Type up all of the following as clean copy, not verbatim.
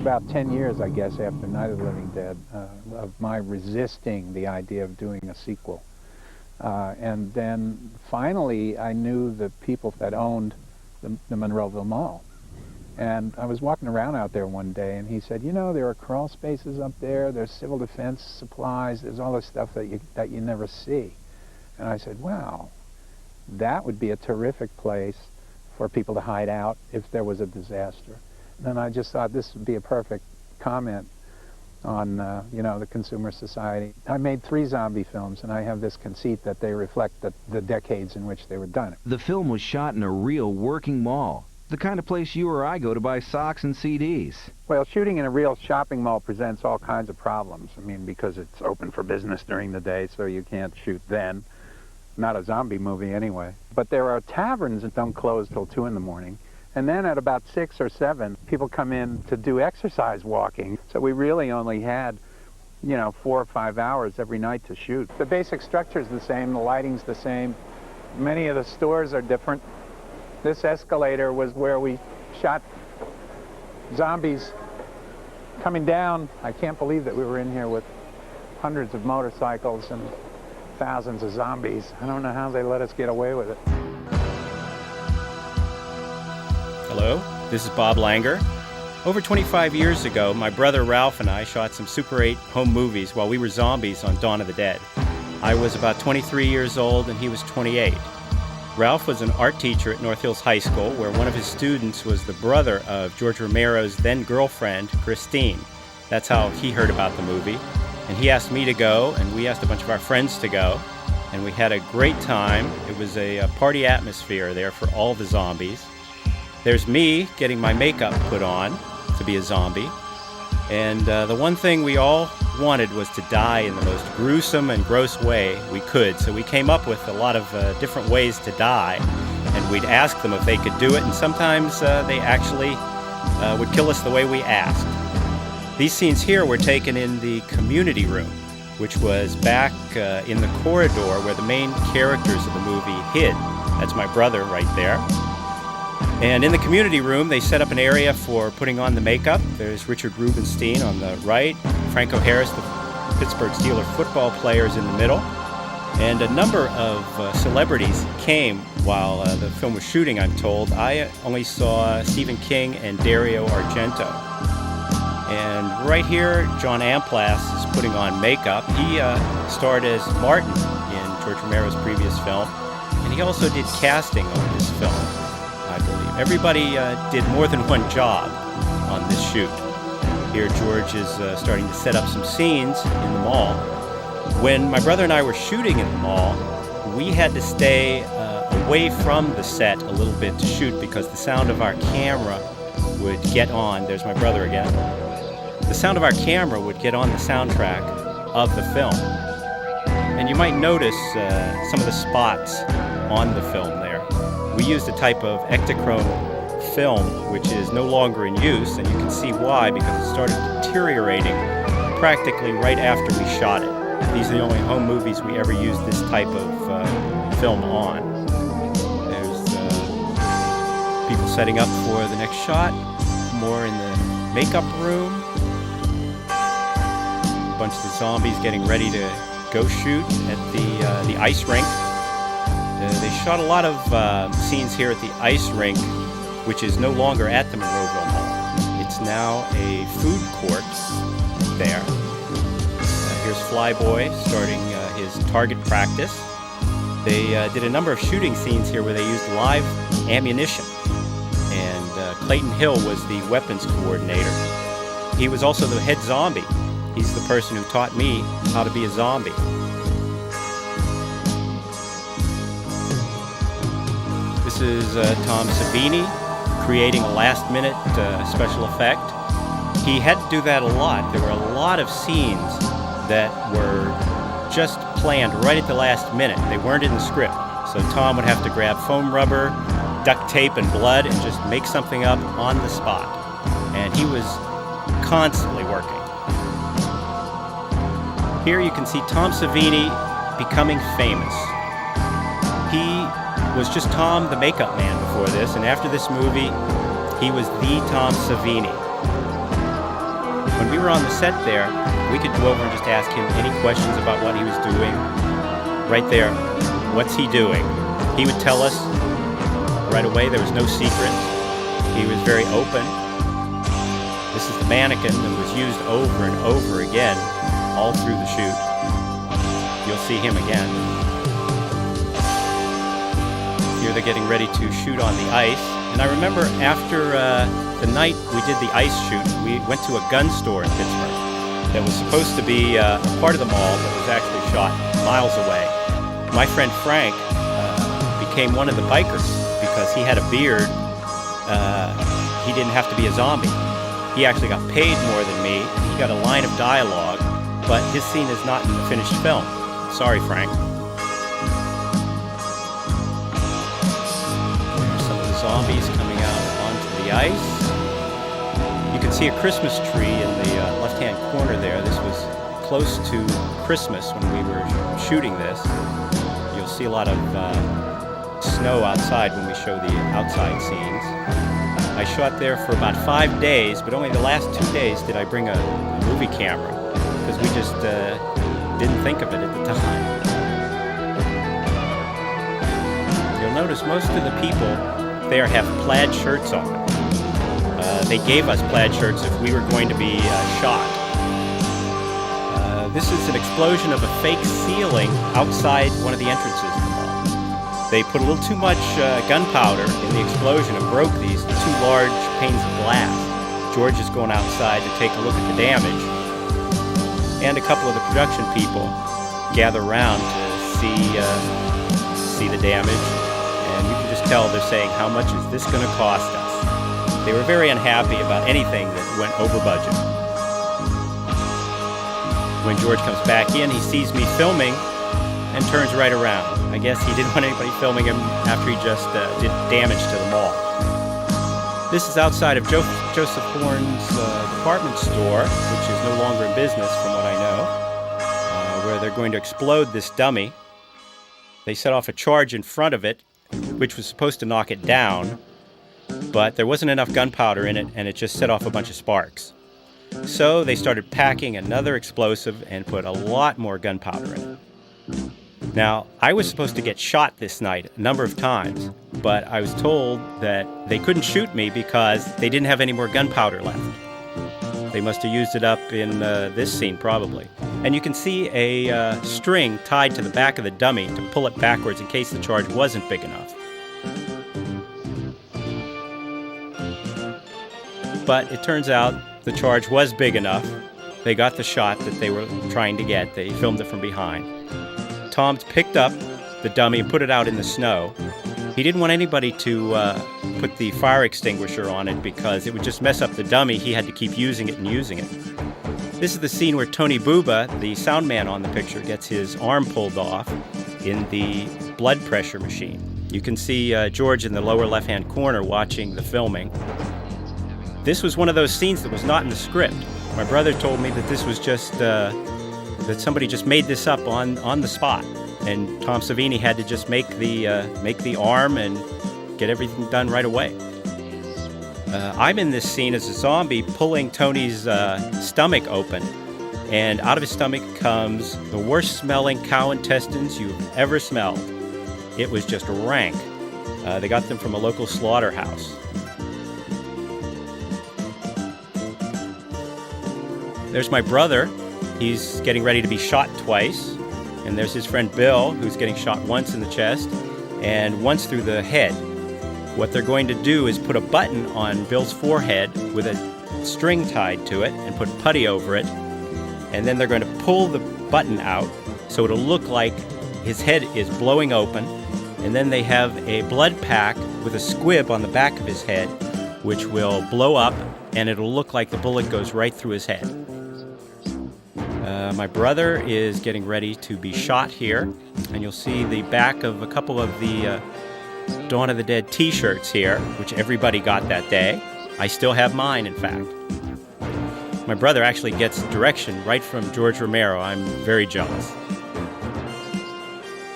About 10 years, I guess, after Night of the Living Dead, of my resisting the idea of doing a sequel. And then finally, I knew the people that owned the Monroesville Mall. And I was walking around out there one day, and he said, you know, there are crawl spaces up there, there's civil defense supplies, there's all this stuff that you never see. And I said, wow, that would be a terrific place for people to hide out if there was a disaster. And I just thought this would be a perfect comment on, the consumer society. I made 3 zombie films, and I have this conceit that they reflect the decades in which they were done. The film was shot in a real working mall, the kind of place you or I go to buy socks and CDs. Well, shooting in a real shopping mall presents all kinds of problems. I mean, because it's open for business during the day, so you can't shoot then. Not a zombie movie anyway. But there are taverns that don't close till 2 in the morning. And then at about 6 or 7, people come in to do exercise walking. So we really only had, 4 or 5 hours every night to shoot. The basic structure's the same, the lighting's the same. Many of the stores are different. This escalator was where we shot zombies coming down. I can't believe that we were in here with hundreds of motorcycles and thousands of zombies. I don't know how they let us get away with it. Hello, this is Bob Langer. Over 25 years ago, my brother Ralph and I shot some Super 8 home movies while we were zombies on Dawn of the Dead. I was about 23 years old and he was 28. Ralph was an art teacher at North Hills High School, where one of his students was the brother of George Romero's then-girlfriend, Christine. That's how he heard about the movie. And he asked me to go, and we asked a bunch of our friends to go. And we had a great time. It was a party atmosphere there for all the zombies. There's me getting my makeup put on to be a zombie. And the one thing we all wanted was to die in the most gruesome and gross way we could. So we came up with a lot of different ways to die. And we'd ask them if they could do it. And sometimes they actually would kill us the way we asked. These scenes here were taken in the community room, which was back in the corridor where the main characters of the movie hid. That's my brother right there. And in the community room, they set up an area for putting on the makeup. There's Richard Rubenstein on the right, Franco Harris, the Pittsburgh Steelers football players, in the middle. And a number of celebrities came while the film was shooting, I'm told. I only saw Stephen King and Dario Argento. And right here, John Amplas is putting on makeup. He starred as Martin in George Romero's previous film, and he also did casting on this film, I believe. Everybody did more than one job on this shoot. Here, George is starting to set up some scenes in the mall. When my brother and I were shooting in the mall, we had to stay away from the set a little bit to shoot because the sound of our camera would get on. There's my brother again. The sound of our camera would get on the soundtrack of the film. And you might notice some of the spots on the film there. We used a type of Ektachrome film, which is no longer in use, and you can see why, because it started deteriorating practically right after we shot it. These are the only home movies we ever used this type of film on. There's people setting up for the next shot, more in the makeup room. A bunch of the zombies getting ready to go shoot at the ice rink. They shot a lot of scenes here at the ice rink, which is no longer at the Monroesville Mall. It's now a food court there. Here's Flyboy starting his target practice. They did a number of shooting scenes here where they used live ammunition. And Clayton Hill was the weapons coordinator. He was also the head zombie. He's the person who taught me how to be a zombie. This is Tom Savini creating a last-minute special effect. He had to do that a lot. There were a lot of scenes that were just planned right at the last minute. They weren't in the script. So Tom would have to grab foam rubber, duct tape, and blood and just make something up on the spot. And he was constantly working. Here you can see Tom Savini becoming famous. He was just Tom the makeup man before this, and after this movie, he was the Tom Savini. When we were on the set there, we could go over and just ask him any questions about what he was doing. Right there, what's he doing? He would tell us right away. There was no secrets. He was very open. This is the mannequin that was used over and over again all through the shoot. You'll see him again. Here they're getting ready to shoot on the ice. And I remember after the night we did the ice shoot, we went to a gun store in Pittsburgh that was supposed to be a part of the mall that was actually shot miles away. My friend Frank became one of the bikers because he had a beard. He didn't have to be a zombie. He actually got paid more than me. He got a line of dialogue, but his scene is not in the finished film. Sorry, Frank. There's some of the zombies coming out onto the ice. You can see a Christmas tree in the left-hand corner there. This was close to Christmas when we were shooting this. You'll see a lot of snow outside when we show the outside scenes. I shot there for about 5 days, but only the last 2 days did I bring a movie camera because we just didn't think of it at the time. You'll notice most of the people there have plaid shirts on. They gave us plaid shirts if we were going to be shot. This is an explosion of a fake ceiling outside one of the entrances of the mall. They put a little too much gunpowder in the explosion and broke these two large panes of glass. George is going outside to take a look at the damage. And a couple of the production people gather around to see the damage. And you can just tell they're saying, how much is this going to cost us? They were very unhappy about anything that went over budget. When George comes back in, he sees me filming and turns right around. I guess he didn't want anybody filming him after he just did damage to the mall. This is outside of Joseph Horn's department store, which is no longer in business from what I know, where they're going to explode this dummy. They set off a charge in front of it, which was supposed to knock it down, but there wasn't enough gunpowder in it, and it just set off a bunch of sparks. So they started packing another explosive and put a lot more gunpowder in it. Now, I was supposed to get shot this night a number of times, but I was told that they couldn't shoot me because they didn't have any more gunpowder left. They must have used it up in this scene, probably. And you can see a string tied to the back of the dummy to pull it backwards in case the charge wasn't big enough. But it turns out the charge was big enough. They got the shot that they were trying to get. They filmed it from behind. Tom picked up the dummy and put it out in the snow. He didn't want anybody to put the fire extinguisher on it because it would just mess up the dummy. He had to keep using it and using it. This is the scene where Tony Buba, the sound man on the picture, gets his arm pulled off in the blood pressure machine. You can see George in the lower left-hand corner watching the filming. This was one of those scenes that was not in the script. My brother told me that this was just, that somebody just made this up on the spot. And Tom Savini had to just make the arm and get everything done right away. I'm in this scene as a zombie pulling Tony's stomach open. And out of his stomach comes the worst smelling cow intestines you've ever smelled. It was just rank. They got them from a local slaughterhouse. There's my brother. He's getting ready to be shot twice. And there's his friend Bill, who's getting shot once in the chest and once through the head. What they're going to do is put a button on Bill's forehead with a string tied to it and put putty over it. And then they're going to pull the button out so it'll look like his head is blowing open. And then they have a blood pack with a squib on the back of his head, which will blow up and it'll look like the bullet goes right through his head. My brother is getting ready to be shot here, and you'll see the back of a couple of the Dawn of the Dead t-shirts here, which everybody got that day. I still have mine, in fact. My brother actually gets direction right from George Romero. I'm very jealous.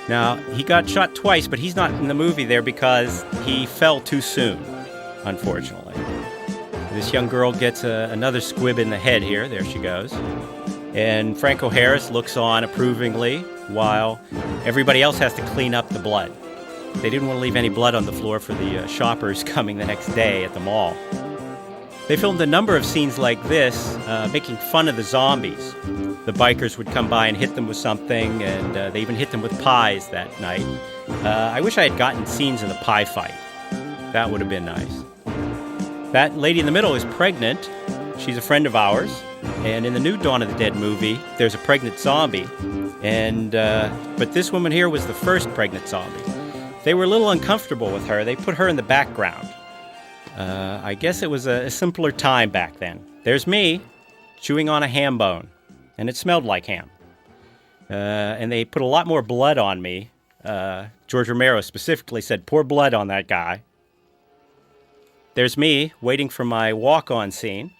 Now, he got shot twice, but he's not in the movie there because he fell too soon, unfortunately. This young girl gets another squib in the head here. There she goes. And Franco Harris looks on approvingly while everybody else has to clean up the blood. They didn't want to leave any blood on the floor for the shoppers coming the next day at the mall. They filmed a number of scenes like this, making fun of the zombies. The bikers would come by and hit them with something, and they even hit them with pies that night. I wish I had gotten scenes of the pie fight. That would have been nice. That lady in the middle is pregnant. She's a friend of ours. And in the new Dawn of the Dead movie, there's a pregnant zombie. But this woman here was the first pregnant zombie. They were a little uncomfortable with her. They put her in the background. I guess it was a simpler time back then. There's me, chewing on a ham bone, and it smelled like ham. And they put a lot more blood on me. George Romero specifically said, pour blood on that guy. There's me, waiting for my walk-on scene.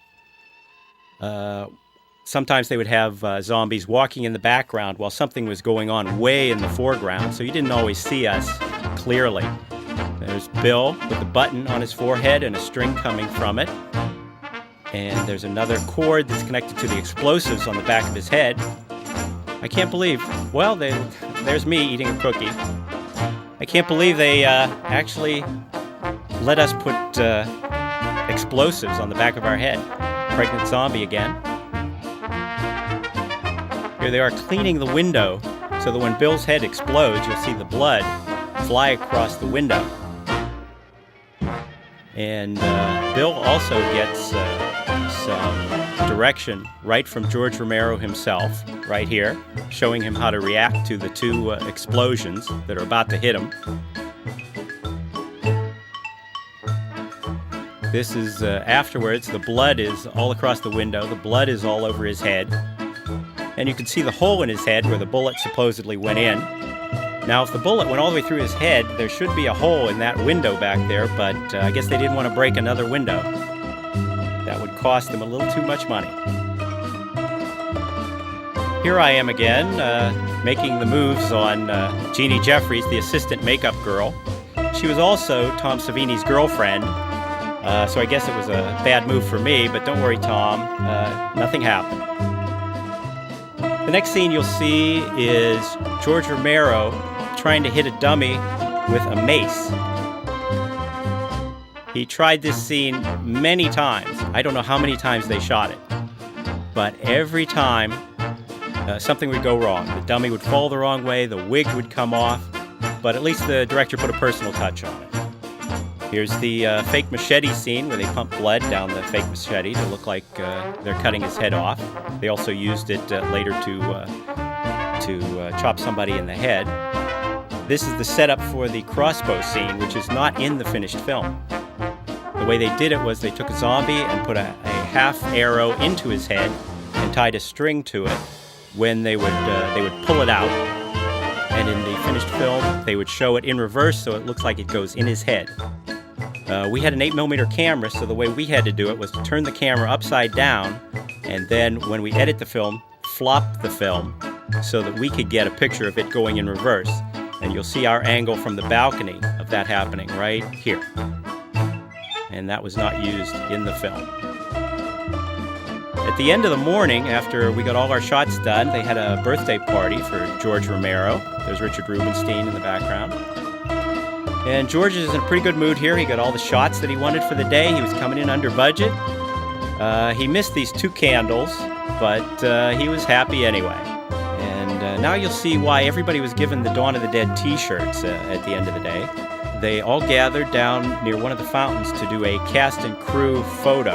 Sometimes they would have zombies walking in the background while something was going on way in the foreground, so you didn't always see us clearly. There's Bill with a button on his forehead and a string coming from it. And there's another cord that's connected to the explosives on the back of his head. I can't believe, well, there's me eating a cookie. I can't believe they actually let us put explosives on the back of our head. Pregnant zombie again. Here they are cleaning the window so that when Bill's head explodes, you'll see the blood fly across the window. And Bill also gets some direction right from George Romero himself, right here, showing him how to react to the two explosions that are about to hit him. This is afterwards. The blood is all across the window. The blood is all over his head. And you can see the hole in his head where the bullet supposedly went in. Now, if the bullet went all the way through his head, there should be a hole in that window back there, but I guess they didn't want to break another window. That would cost them a little too much money. Here I am again, making the moves on Jeannie Jeffries, the assistant makeup girl. She was also Tom Savini's girlfriend, so I guess it was a bad move for me, but don't worry, Tom, nothing happened. The next scene you'll see is George Romero trying to hit a dummy with a mace. He tried this scene many times. I don't know how many times they shot it. But every time, something would go wrong. The dummy would fall the wrong way, the wig would come off, but at least the director put a personal touch on it. Here's the fake machete scene where they pump blood down the fake machete to look like they're cutting his head off. They also used it later to chop somebody in the head. This is the setup for the crossbow scene, which is not in the finished film. The way they did it was they took a zombie and put a half arrow into his head and tied a string to it. When they would pull it out, and in the finished film they would show it in reverse so it looks like it goes in his head. We had an 8mm camera, so the way we had to do it was to turn the camera upside down, and then when we edit the film, flop the film so that we could get a picture of it going in reverse. And you'll see our angle from the balcony of that happening right here. And that was not used in the film. At the end of the morning, after we got all our shots done, they had a birthday party for George Romero. There's Richard Rubenstein in the background. And George is in a pretty good mood here. He got all the shots that he wanted for the day. He was coming in under budget. He missed these 2 candles, but he was happy anyway. And now you'll see why everybody was given the Dawn of the Dead t-shirts at the end of the day. They all gathered down near one of the fountains to do a cast and crew photo.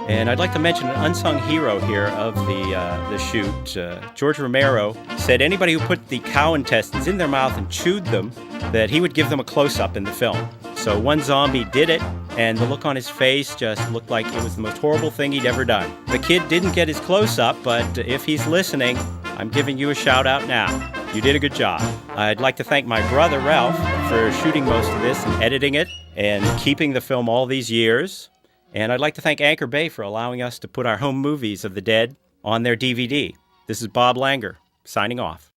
And I'd like to mention an unsung hero here of the shoot. George Romero said anybody who put the cow intestines in their mouth and chewed them, that he would give them a close-up in the film. So one zombie did it, and the look on his face just looked like it was the most horrible thing he'd ever done. The kid didn't get his close-up, but if he's listening, I'm giving you a shout-out now. You did a good job. I'd like to thank my brother, Ralph, for shooting most of this and editing it and keeping the film all these years. And I'd like to thank Anchor Bay for allowing us to put our home movies of the dead on their DVD. This is Bob Langer, signing off.